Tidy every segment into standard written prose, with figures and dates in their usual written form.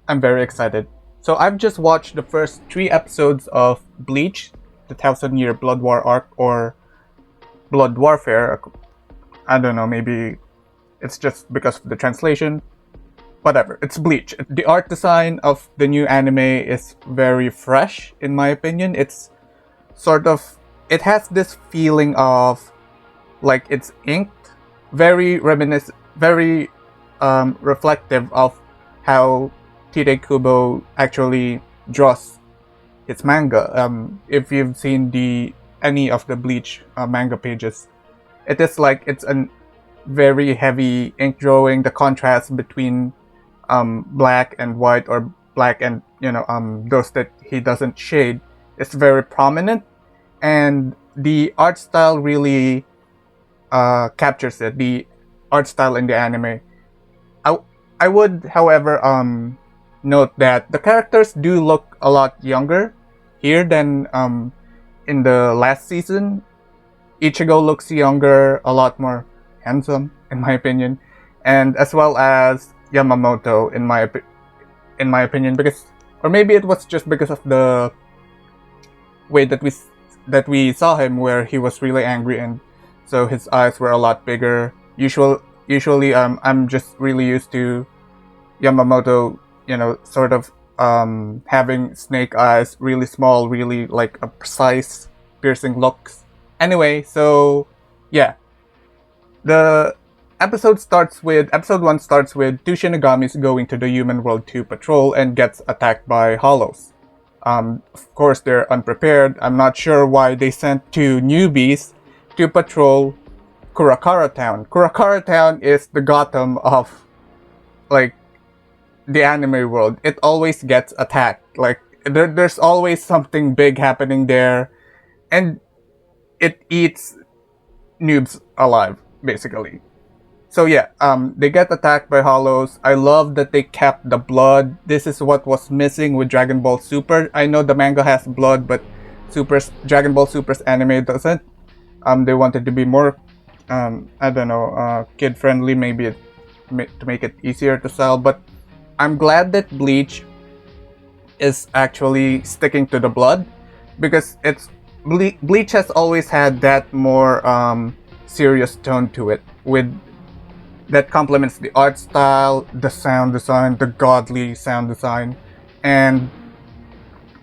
I'm very excited. So I've just watched the first 3 episodes of Bleach, the Thousand Year Blood War arc, or Blood Warfare. I don't know, maybe it's just because of the translation. Whatever, it's Bleach. The art design of the new anime is very fresh, in my opinion. It's sort of, it has this feeling of like it's inked, very reflective of how Tite Kubo actually draws its manga. If you've seen the any of the Bleach manga pages, it is like it's a very heavy ink drawing. The contrast between black and white, or black and those that he doesn't shade, is very prominent, and the art style really captures it. The art style in the anime. I I would, however, note that the characters do look a lot younger here than in the last season. Ichigo looks younger, a lot more handsome, in my opinion, and as well as Yamamoto, in my opinion, because, or maybe it was just because of the way that we saw him, where he was really angry, and so his eyes were a lot bigger. Usually, I'm just really used to Yamamoto, sort of having snake eyes, really small, really like a precise, piercing looks. Anyway, so yeah, the episode 1 starts with two Shinigamis going to the human world to patrol and gets attacked by hollows. Of course, they're unprepared. I'm not sure why they sent two newbies to patrol Kurakara Town. Kurakara Town is the Gotham of, like, the anime world. It always gets attacked. Like, there's always something big happening there, and it eats noobs alive, basically. So yeah, they get attacked by hollows. I love that they kept the blood. This is what was missing with Dragon Ball Super. I know the manga has blood, but Dragon Ball Super's anime doesn't. They wanted to be more, I don't know, kid friendly, maybe to make it easier to sell. But I'm glad that Bleach is actually sticking to the blood, because Bleach has always had that more serious tone to it, that complements the art style, the sound design, the godly sound design, and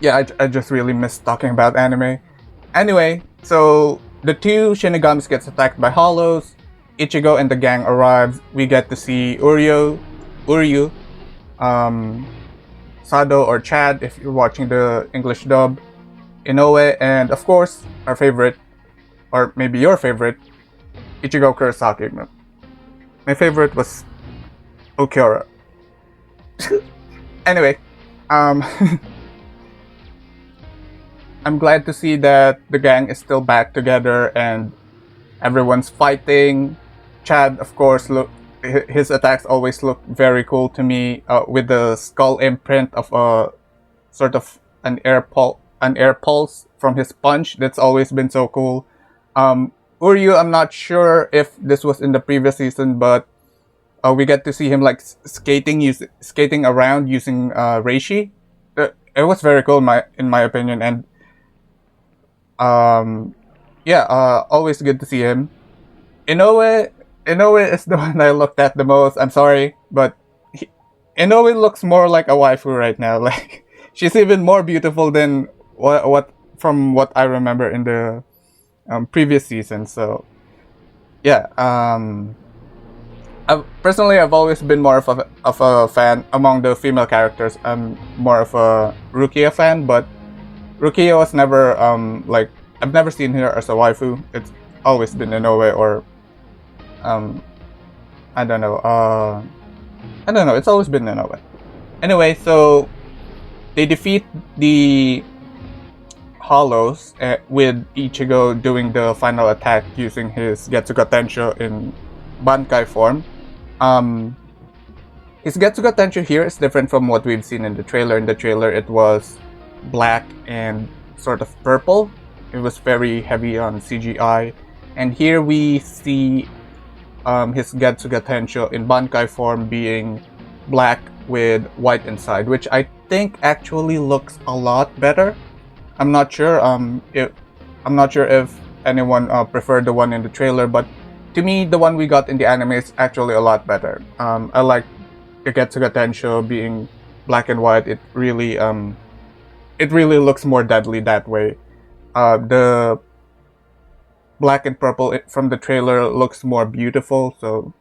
yeah, I just really miss talking about anime. Anyway, so the two Shinigamis gets attacked by hollows. Ichigo and the gang arrives. We get to see Uryu, Sado or Chad if you're watching the English dub, Inoue, and of course our favorite, or maybe your favorite, Ichigo Kurosaki. My favorite was Okiura. Anyway, I'm glad to see that the gang is still back together and everyone's fighting. Chad, of course, his attacks always look very cool to me, with the skull imprint of a sort of an air pulse from his punch. That's always been so cool. Uryu, I'm not sure if this was in the previous season, but we get to see him like skating around using reishi. It was very cool in my opinion, and always good to see him. Inoue is the one I looked at the most. I'm sorry, but Inoue looks more like a waifu right now. Like, she's even more beautiful than what from what I remember in the previous season. So yeah, I've always been more of a fan among the female characters. I'm more of a Rukia fan, but Rukia was never like, I've never seen her as a waifu. It's always been Inoue, or I don't know. It's always been Inoue. Anyway, so they defeat the hollows, with Ichigo doing the final attack using his Getsuga Tensho in Bankai form. His Getsuga Tensho here is different from what we've seen in the trailer. In the trailer, it was black and sort of purple. It was very heavy on CGI. And here we see his Getsuga Tensho in Bankai form being black with white inside, which I think actually looks a lot better. I'm not sure if anyone preferred the one in the trailer, but to me, the one we got in the anime is actually a lot better. I like Kagetsuga Tensho being black and white. It really looks more deadly that way. The black and purple from the trailer looks more beautiful, so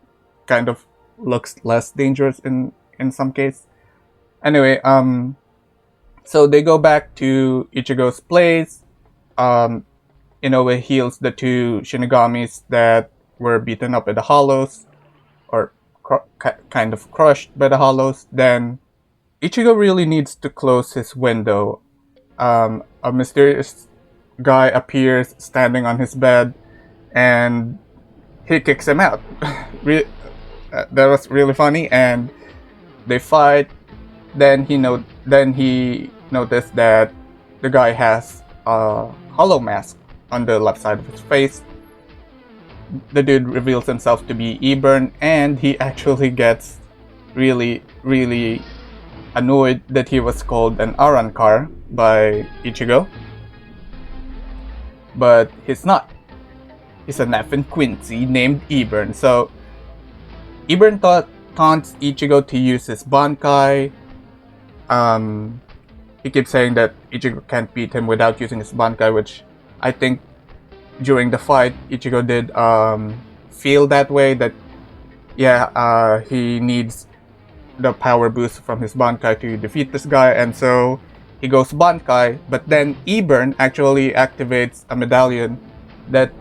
kind of looks less dangerous in some case. Anyway, so they go back to Ichigo's place. Inoue heals the two Shinigamis that were beaten up by the Hollows, or kind of crushed by the Hollows. Then Ichigo really needs to close his window. A mysterious guy appears standing on his bed, and he kicks him out. That was really funny, and they fight. Then he noticed that the guy has a hollow mask on the left side of his face. The dude reveals himself to be Eburn, and he actually gets really, really annoyed that he was called an Arankar by Ichigo. But he's not. He's a Nephin Quincy named Eburn. So Eburn taunts Ichigo to use his Bankai. He keeps saying that Ichigo can't beat him without using his Bankai, which I think during the fight Ichigo did feel that way, that he needs the power boost from his Bankai to defeat this guy, and so he goes Bankai, but then Eburn actually activates a medallion that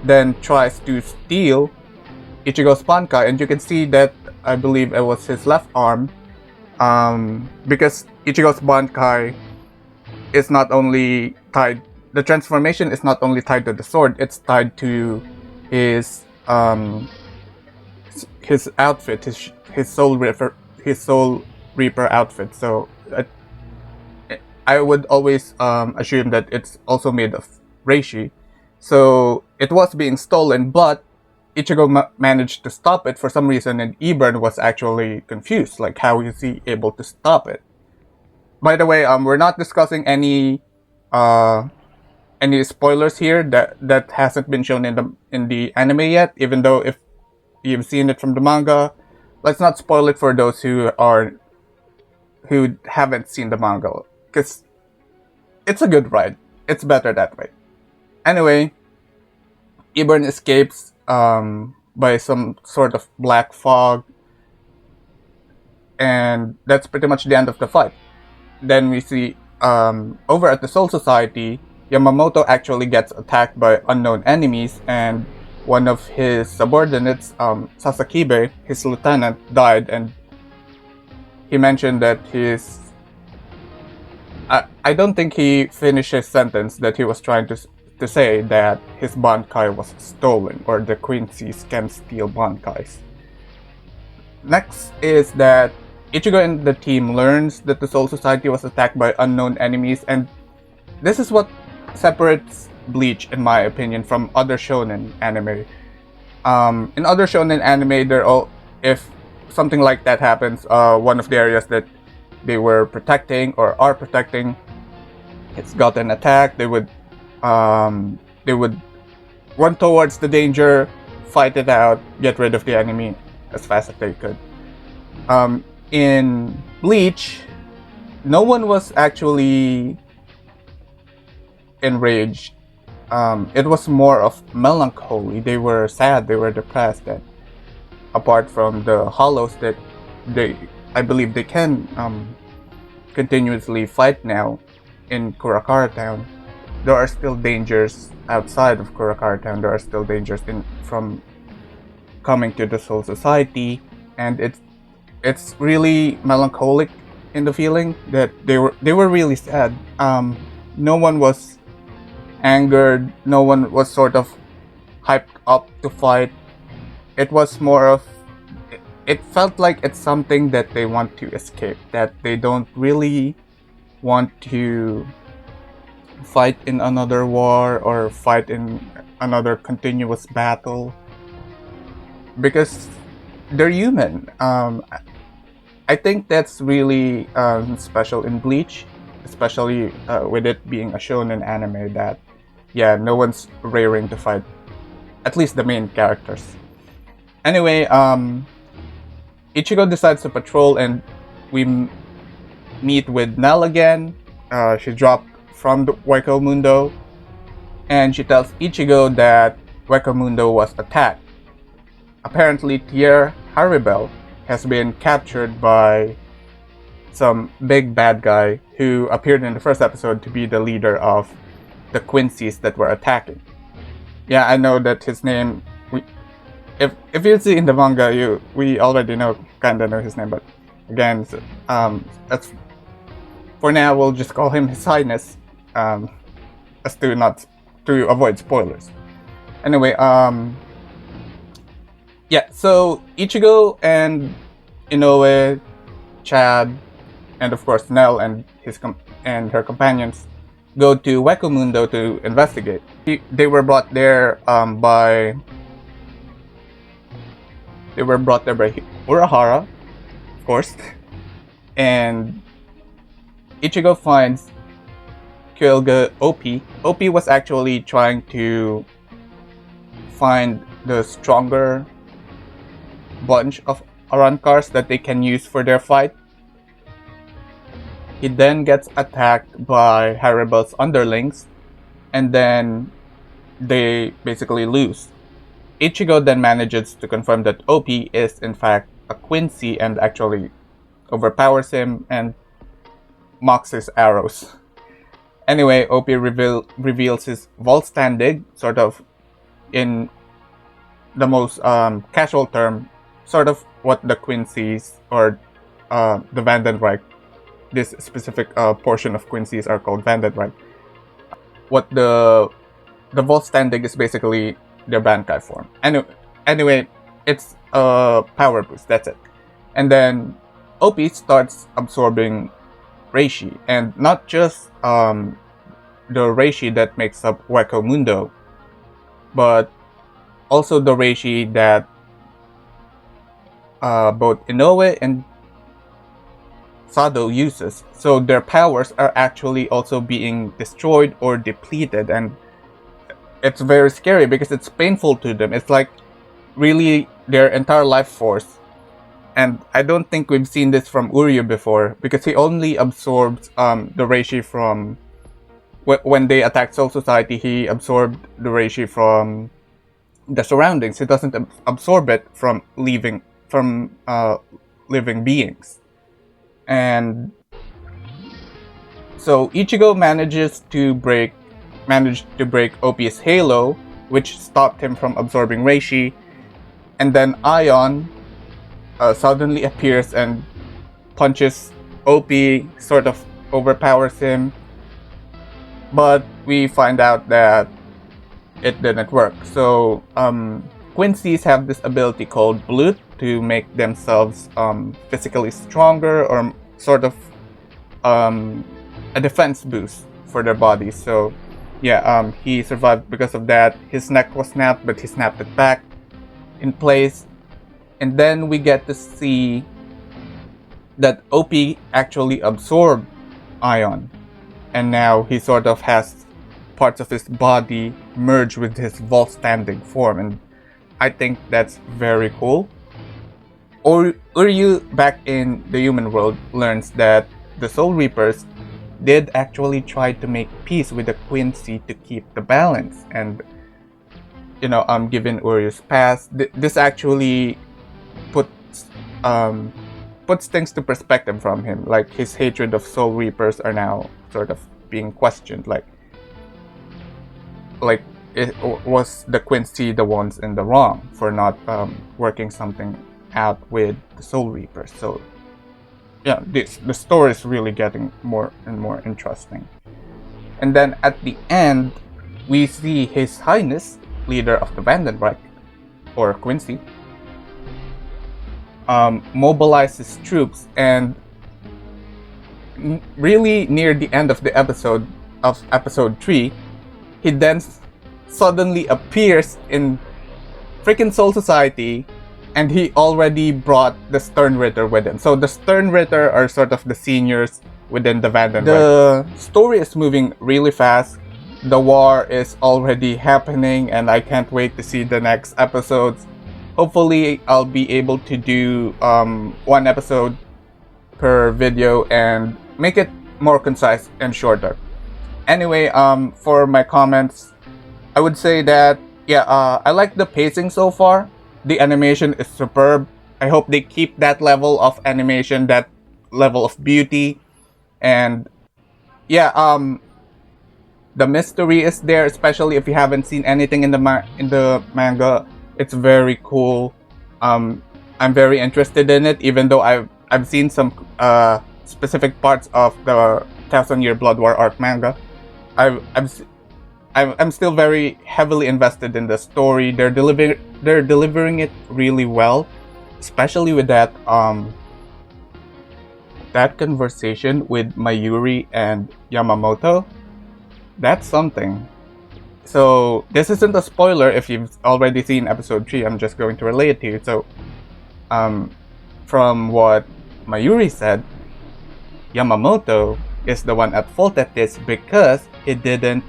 then tries to steal Ichigo's Bankai, and you can see that I believe it was his left arm, because Ichigo's Bankai is not only tied, the transformation is not only tied to the sword, it's tied to his outfit, his Soul Reaper outfit. So I would always assume that it's also made of reishi. So it was being stolen, but Ichigo managed to stop it for some reason, and Eburn was actually confused, like how is he able to stop it? By the way, we're not discussing any spoilers here that hasn't been shown in the anime yet, even though if you've seen it from the manga. Let's not spoil it for those who haven't seen the manga, because it's a good ride. It's better that way. Anyway, Eburn escapes by some sort of black fog, and that's pretty much the end of the fight. Then we see over at the Soul Society, Yamamoto actually gets attacked by unknown enemies, and one of his subordinates, Sasakibe, his lieutenant, died, and he mentioned that I don't think he finished his sentence, that he was trying to say that his Bankai was stolen, or the Quincy's can steal Bankais. Next is that Ichigo and the team learns that the Soul Society was attacked by unknown enemies, and this is what separates Bleach, in my opinion, from other shonen anime. In other shonen anime, if something like that happens, one of the areas that they were protecting or are protecting, it's gotten attacked. They would run towards the danger, fight it out, get rid of the enemy as fast as they could. In Bleach, no one was actually enraged. It was more of melancholy. They were sad, they were depressed, that apart from the Hollows that I believe they can continuously fight now in Kurakara Town, there are still dangers outside of Kurakara Town. There are still dangers from coming to the Soul Society, and it's really melancholic in the feeling that they were really sad. No one was angered, no one was sort of hyped up to fight. It was more of, it felt like it's something that they want to escape, that they don't really want to fight in another war or fight in another continuous battle, because they're human. I think that's really special in Bleach, especially with it being a shonen anime that, yeah, no one's raring to fight, at least the main characters. Anyway, Ichigo decides to patrol, and we meet with Nell again. She dropped from the Hueco Mundo, and she tells Ichigo that Hueco Mundo was attacked. Apparently, Tier Haribel has been captured by some big bad guy who appeared in the first episode to be the leader of the Quincy's that were attacking. Yeah, I know that his name. If you see in the manga, we already kinda know his name, but again, that's for now. We'll just call him His Highness, as to avoid spoilers. Anyway, yeah. So Ichigo and Inoue, Chad, and of course Nell and her companions go to Hueco Mundo to investigate. They were brought there by Urahara, of course, and Ichigo finds Kyoga OP. OP was actually trying to find the stronger bunch of Arancars that they can use for their fight. He then gets attacked by Haribel's underlings, and then they basically lose. Ichigo then manages to confirm that OP is in fact a Quincy and actually overpowers him and mocks his arrows. Anyway, OP reveals his Volstandig, sort of in the most casual term, sort of what the Quincy's or the Vandenreich, this specific portion of Quincy's are called Vandenreich. What the Volstandig is basically their Bankai form. Anyway, it's a power boost, that's it. And then OP starts absorbing Reishi, and not just the Reishi that makes up Hueco Mundo, but also the Reishi that both Inoue and Sado uses. So their powers are actually also being destroyed or depleted, and it's very scary because it's painful to them. It's like really their entire life force. And I don't think we've seen this from Uryu before, because he only absorbs the Reishi from when they attacked Soul Society. He absorbed the Reishi from the surroundings. He doesn't absorb it from living beings. And so Ichigo managed to break OP's halo, which stopped him from absorbing Reishi, and then Ion suddenly appears and punches OP, sort of overpowers him, but we find out that it didn't work. So Quincy's have this ability called Blut to make themselves physically stronger, or sort of a defense boost for their bodies. So yeah, he survived because of that. His neck was snapped, but he snapped it back in place. And then we get to see that OP actually absorbed Ion, and now he sort of has parts of his body merge with his Volstandig form, and I think that's very cool. Uryu, back in the human world, learns that the Soul Reapers did actually try to make peace with the Quincy to keep the balance, and given Uryu's past, this actually puts things to perspective from him. Like, his hatred of Soul Reapers are now sort of being questioned. Like was the Quincy the ones in the wrong for not working something out with the Soul Reapers? So yeah, the story is really getting more and more interesting. And then at the end, we see His Highness, leader of the Vandenreich, or Quincy, mobilize his troops, and really near the end of episode 3, he then suddenly appears in freaking Soul Society and he already brought the Stern Ritter with him. So the Stern Ritter are sort of the seniors within the Vandenberg. The story is moving really fast. The war is already happening, and I can't wait to see the next episodes. Hopefully, I'll be able to do one episode per video and make it more concise and shorter. Anyway, for my comments, I would say that I like the pacing so far. The animation is superb. I hope they keep that level of animation, that level of beauty, and the mystery is there, especially if you haven't seen anything in the manga. It's very cool. I'm very interested in it, even though I've seen some specific parts of the Thousand Year Blood War arc manga. I'm still very heavily invested in the story. They're delivering it really well, especially with that conversation with Mayuri and Yamamoto. That's something. So this isn't a spoiler if you've already seen episode 3. I'm just going to relay it to you. So from what Mayuri said, Yamamoto is the one at fault at this because he didn't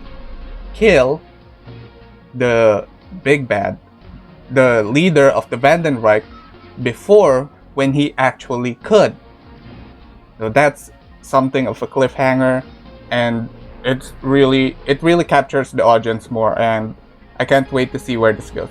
kill the big bad, the leader of the Vandenreich, before when he actually could. So that's something of a cliffhanger, and it really captures the audience more, and I can't wait to see where this goes.